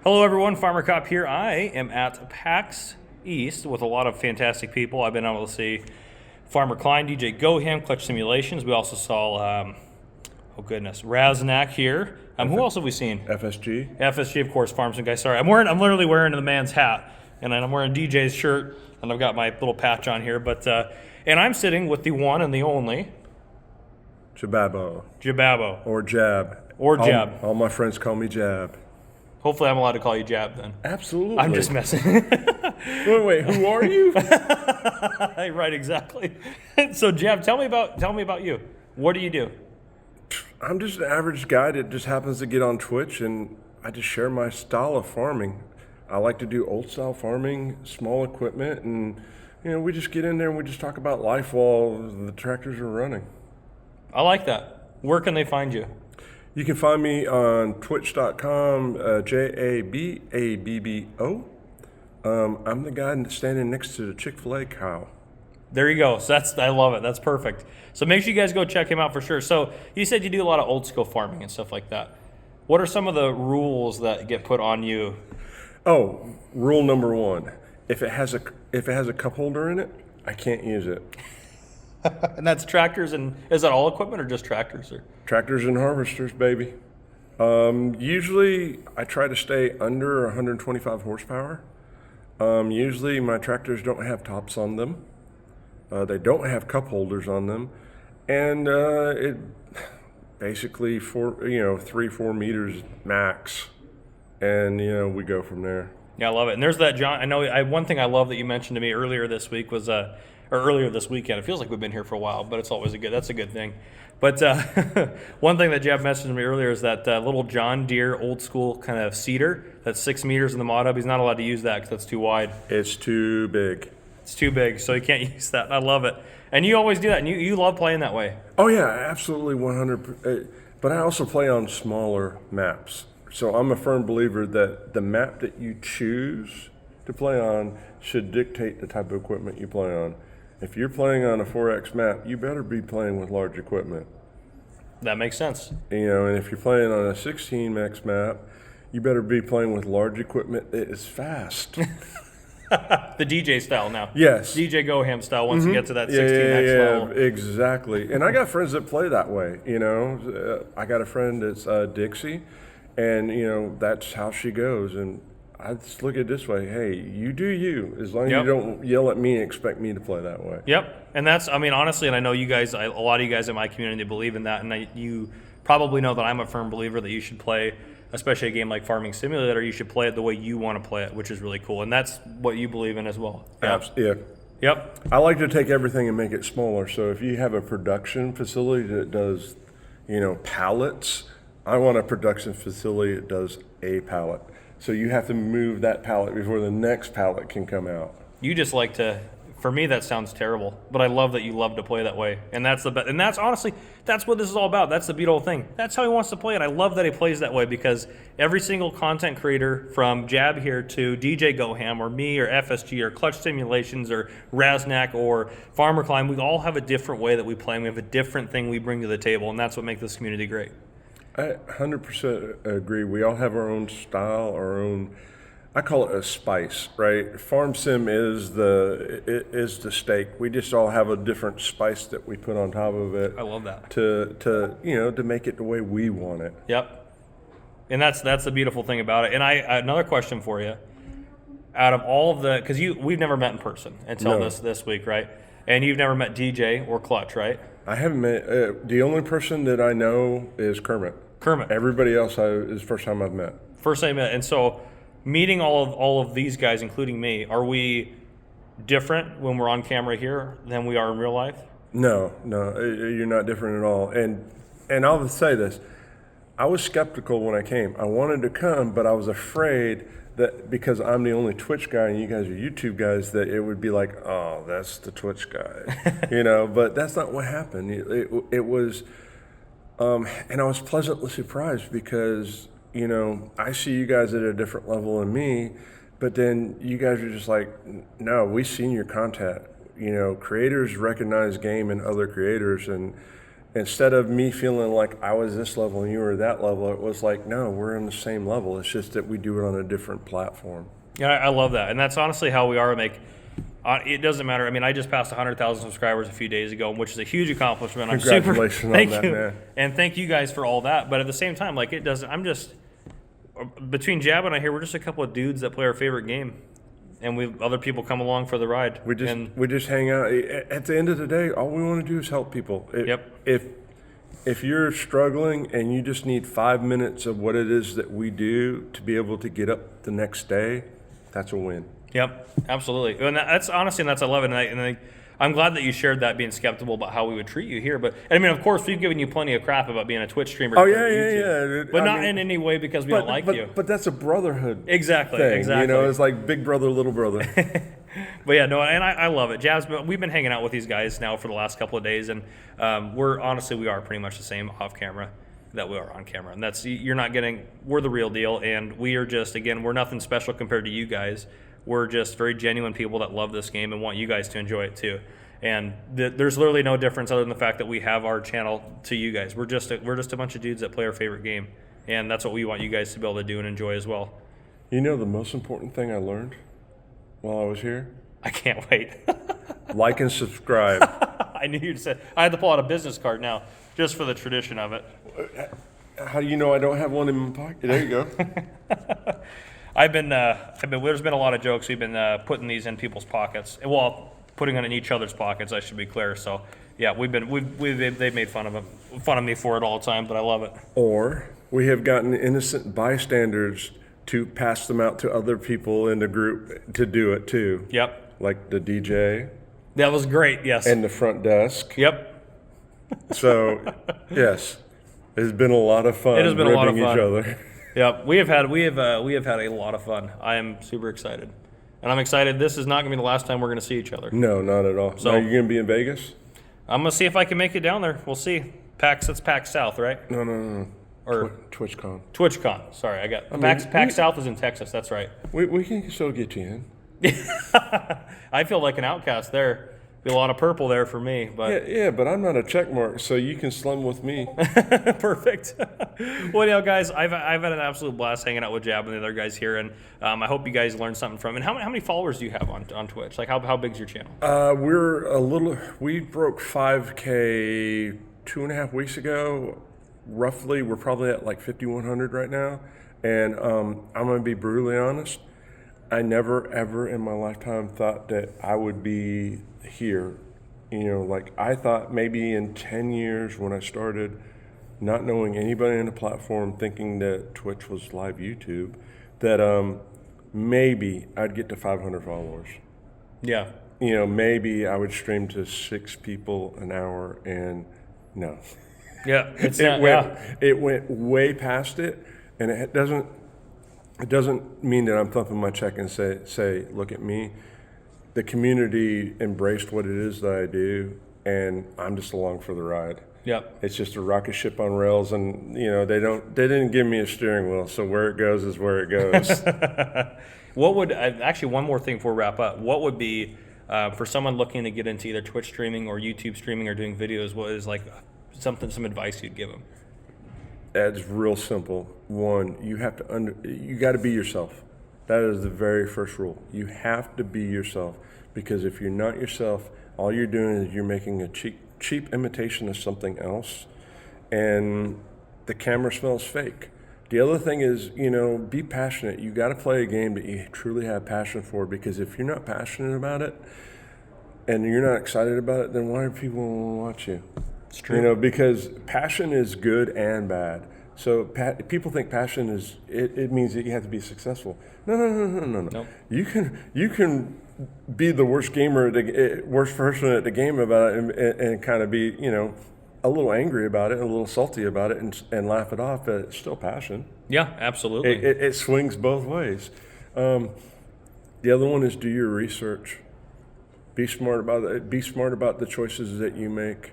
Hello everyone, Farmer Cop here. I am at PAX East with a lot of fantastic people. I've been able to see Farmer Klein, DJ Goham, Clutch Simulations. We also saw, Raznak here. Who else have we seen? FSG. FSG, of course, Farm Sim guy. Sorry, I'm literally wearing the man's hat, and I'm wearing DJ's shirt, and I've got my little patch on here. But and I'm sitting with the one and the only Jababbo. Jababbo. Or Jab. Or Jab. All my friends call me Jab. Hopefully I'm allowed to call you Jab then. Absolutely. I'm just messing. wait, who are you? Right, exactly. So Jab, tell me about you. What do you do? I'm just an average guy that just happens to get on Twitch, and I just share my style of farming. I like to do old style farming, small equipment, and we just get in there and we just talk about life while the tractors are running. I like that. Where can they find you? You can find me on twitch.com, Jababbo. I'm the guy standing next to the Chick-fil-A cow. There you go. So I love it. That's perfect. So make sure you guys go check him out for sure. So you said you do a lot of old school farming and stuff like that. What are some of the rules that get put on you? Oh, rule number one: if it has a cup holder in it, I can't use it. And that's tractors, and is that all equipment or just tractors? Or? Tractors and harvesters, baby. Usually I try to stay under 125 horsepower. Usually my tractors don't have tops on them. They don't have cup holders on them. And it basically 3-4 meters max. And we go from there. Yeah, I love it. And there's that John. I know. One thing I love that you mentioned to me earlier this week was or earlier this weekend. It feels like we've been here for a while, but it's always that's a good thing. But one thing that Jeff messaged me earlier is that little John Deere old school kind of seeder that's 6 meters in the mod hub. He's not allowed to use that because that's too wide. It's too big. It's too big, so you can't use that. I love it. And you always do that, and you love playing that way. Oh yeah, absolutely, 100%. But I also play on smaller maps. So I'm a firm believer that the map that you choose to play on should dictate the type of equipment you play on. If you're playing on a 4X map, you better be playing with large equipment. That makes sense. And if you're playing on a 16X map, you better be playing with large equipment that is fast. The DJ style now. Yes. DJ Goham style once you get to that 16X level. Exactly. And I got friends that play that way, I got a friend that's Dixie, and, that's how she goes. And I just look at it this way: hey, you do you. As long as you don't yell at me and expect me to play that way. Yep, and honestly, and I know you guys, a lot of you guys in my community believe in that, and you probably know that I'm a firm believer that you should play, especially a game like Farming Simulator, you should play it the way you want to play it, which is really cool, and that's what you believe in as well. Yeah. Yep. I like to take everything and make it smaller. So if you have a production facility that does, pallets, I want a production facility that does a pallet. So you have to move that pallet before the next pallet can come out. You just like to, for me that sounds terrible, but I love that you love to play that way. And that's and that's honestly, that's what this is all about. That's the beautiful thing. That's how he wants to play it. I love that he plays that way because every single content creator from Jab here to DJ Goham or me or FSG or Clutch Simulations or Raznak or Farmer Klein, we all have a different way that we play and we have a different thing we bring to the table, and that's what makes this community great. I 100% agree. We all have our own style, our own, I call it a spice, right? Farm sim is the steak. We just all have a different spice that we put on top of it. I love that. To make it the way we want it. Yep. And that's the beautiful thing about it. And another question for you. Out of all of because we've never met in person until this week, right? And you've never met DJ or Clutch, right? I haven't met, the only person that I know is Kermit. Everybody else is the first time I've met. First time I met. And so meeting all of these guys, including me, are we different when we're on camera here than we are in real life? No, you're not different at all. And I'll say this, I was skeptical when I came. I wanted to come, but I was afraid that because I'm the only Twitch guy and you guys are YouTube guys, that it would be like, oh, that's the Twitch guy, but that's not what happened. It was, and I was pleasantly surprised because, I see you guys at a different level than me, but then you guys are just like, no, we've seen your content. Creators recognize game and other creators, and instead of me feeling like I was this level and you were that level, it was like, no, we're on the same level. It's just that we do it on a different platform. Yeah, I love that. And that's honestly how we are. It doesn't matter. I mean, I just passed 100,000 subscribers a few days ago, which is a huge accomplishment. Congratulations on that, man. And thank you guys for all that. But at the same time, like, it doesn't, between Jab and I here, we're just a couple of dudes that play our favorite game. And other people come along for the ride. We just hang out. At the end of the day, all we want to do is help people. If you're struggling and you just need 5 minutes of what it is that we do to be able to get up the next day, that's a win. Yep, absolutely. And that's honestly, I love it. And I'm glad that you shared that, being skeptical about how we would treat you here. But I mean, of course, we've given you plenty of crap about being a Twitch streamer. Oh yeah. But not in any way because we don't like you. But that's a brotherhood. Exactly. You know, it's like big brother, little brother. But yeah, no, and I love it. Jabs, we've been hanging out with these guys now for the last couple of days, and we are pretty much the same off camera that we are on camera. And we're the real deal, and we are just, again, we're nothing special compared to you guys. We're just very genuine people that love this game and want you guys to enjoy it too. And there's literally no difference other than the fact that we have our channel to you guys. We're just a bunch of dudes that play our favorite game, and that's what we want you guys to be able to do and enjoy as well. You know the most important thing I learned while I was here? I can't wait. Like and subscribe. I knew you'd say. I had to pull out a business card now, just for the tradition of it. How do you know I don't have one in my pocket? There you go. There's been a lot of jokes. We've been putting these in people's pockets. Well, putting them in each other's pockets, I should be clear. So, yeah, they've made fun of me for it all the time, but I love it. Or we have gotten innocent bystanders to pass them out to other people in the group to do it too. Yep. Like the DJ. That was great, yes. And the front desk. Yep. So, yes, it's been a lot of fun. It has been a lot of fun. Each other. Yep, we have had a lot of fun. I am super excited, and I'm excited. This is not going to be the last time we're going to see each other. No, not at all. So are you going to be in Vegas? I'm going to see if I can make it down there. We'll see. That's PAX South, right? No. Or TwitchCon. TwitchCon. Sorry, I got PAX South is in Texas. That's right. We can still get you in. I feel like an outcast there. Be a lot of purple there for me, but yeah, but I'm not a check mark, so you can slum with me. Perfect. Well, guys, I've had an absolute blast hanging out with Jab and the other guys here, and I hope you guys learned something from it. And how many followers do you have on Twitch? Like, how big's your channel? We broke 5K 2.5 weeks ago. Roughly, we're probably at like 5,100 right now. And I'm going to be brutally honest. I never, ever in my lifetime thought that I would be here. You know, like I thought maybe in 10 years when I started, not knowing anybody on the platform, thinking that Twitch was live YouTube, that maybe I'd get to 500 followers. Yeah. You know, maybe I would stream to 6 people an hour, and no. Yeah. It went way past it, and it doesn't mean that I'm thumping my check and say, look at me. The community embraced what it is that I do, and I'm just along for the ride. Yep. It's just a rocket ship on rails, and you know they didn't give me a steering wheel, so where it goes is where it goes. What would actually, one more thing before we wrap up? What would be for someone looking to get into either Twitch streaming or YouTube streaming or doing videos? What is like some advice you'd give them? It's real simple. One, you got to be yourself. That is the very first rule. You have to be yourself, because if you're not yourself, all you're doing is you're making a cheap imitation of something else, and the camera smells fake. The other thing is, be passionate. You got to play a game that you truly have passion for, because if you're not passionate about it and you're not excited about it, then why do people want to watch you? It's true. Because passion is good and bad. So people think passion is it means that you have to be successful. No. Nope. You can be the worst worst person at the game about it, and kind of be a little angry about it, a little salty about it, and laugh it off. But it's still passion. Yeah, absolutely. It swings both ways. The other one is do your research. Be smart about it. Be smart about the choices that you make,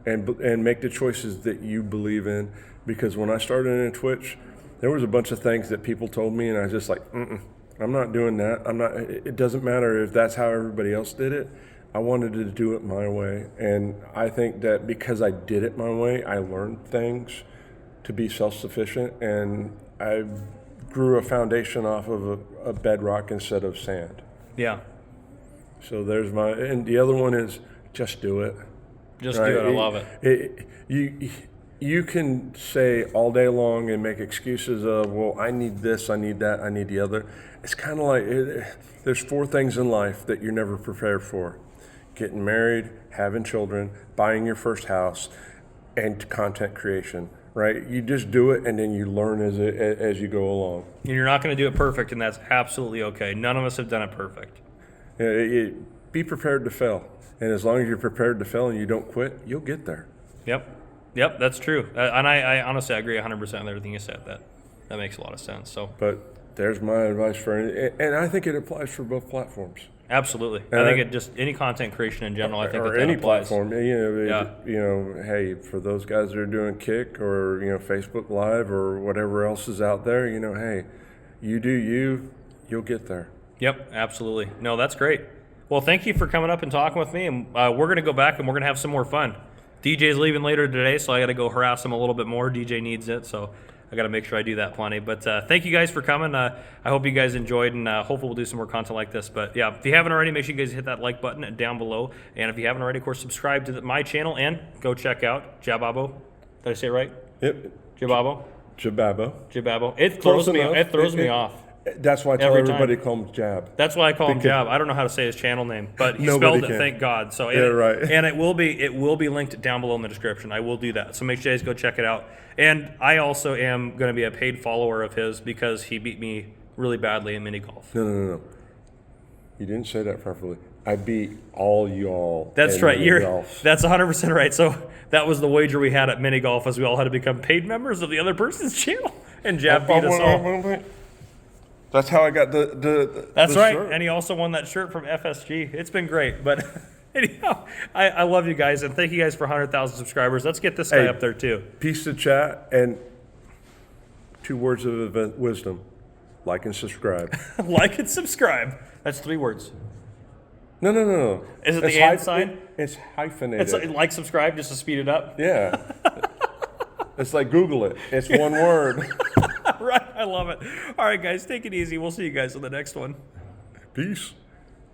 and make the choices that you believe in. Because when I started in Twitch, there was a bunch of things that people told me, and I was just like, I'm not doing that. It doesn't matter if that's how everybody else did it. I wanted to do it my way. And I think that because I did it my way, I learned things to be self-sufficient, and I grew a foundation off of a bedrock instead of sand. Yeah. So there's and the other one is just do it. Just do it. I love it. You can say all day long and make excuses of, well, I need this, I need that, I need the other. It's kind of like there's 4 things in life that you're never prepared for: getting married, having children, buying your first house, and content creation. Right? You just do it, and then you learn as you go along. And you're not going to do it perfect, and that's absolutely okay. None of us have done it perfect. Be prepared to fail, and as long as you're prepared to fail and you don't quit, you'll get there. Yep, that's true. And I honestly agree 100% with everything you said. That makes a lot of sense. So, but there's my advice and I think it applies for both platforms. Absolutely. I think it just any content creation in general. I think that any applies. platform. Hey, for those guys that are doing Kick or Facebook Live or whatever else is out there, hey, you do you, you'll get there. Yep, absolutely. No, that's great. Well, thank you for coming up and talking with me, and we're going to go back and we're going to have some more fun. DJ's leaving later today, so I got to go harass him a little bit more. DJ needs it, so I got to make sure I do that plenty. But thank you guys for coming. I hope you guys enjoyed, and hopefully we'll do some more content like this. But yeah, if you haven't already, make sure you guys hit that like button down below. And if you haven't already, of course, subscribe to my channel and go check out Jababbo. Did I say it right? Yep. Jababbo. It throws me. It throws me off. That's why I tell everybody call him Jab. That's why I call him Jab. I don't know how to say his channel name, but he Nobody spelled it. can. Thank God. So right. And it will be linked down below in the description. I will do that. So make sure you guys go check it out. And I also am going to be a paid follower of his because he beat me really badly in mini golf. No. You didn't say that properly. I beat all y'all. That's right. That's 100% right. So that was the wager we had at mini golf, as we all had to become paid members of the other person's channel, and Jab beat us all. That's how I got the That's the right. shirt. And he also won that shirt from FSG. It's been great. But anyhow, I love you guys, and thank you guys for 100,000 subscribers. Let's get this guy up there too. Peace to chat, and 2 words of wisdom: like and subscribe. Like and subscribe. That's 3 words. No. Is it the and sign? It's hyphenated. It's like subscribe just to speed it up. Yeah. It's like Google it. It's 1 word. Right. I love it. All right, guys, take it easy. We'll see you guys on the next one. Peace.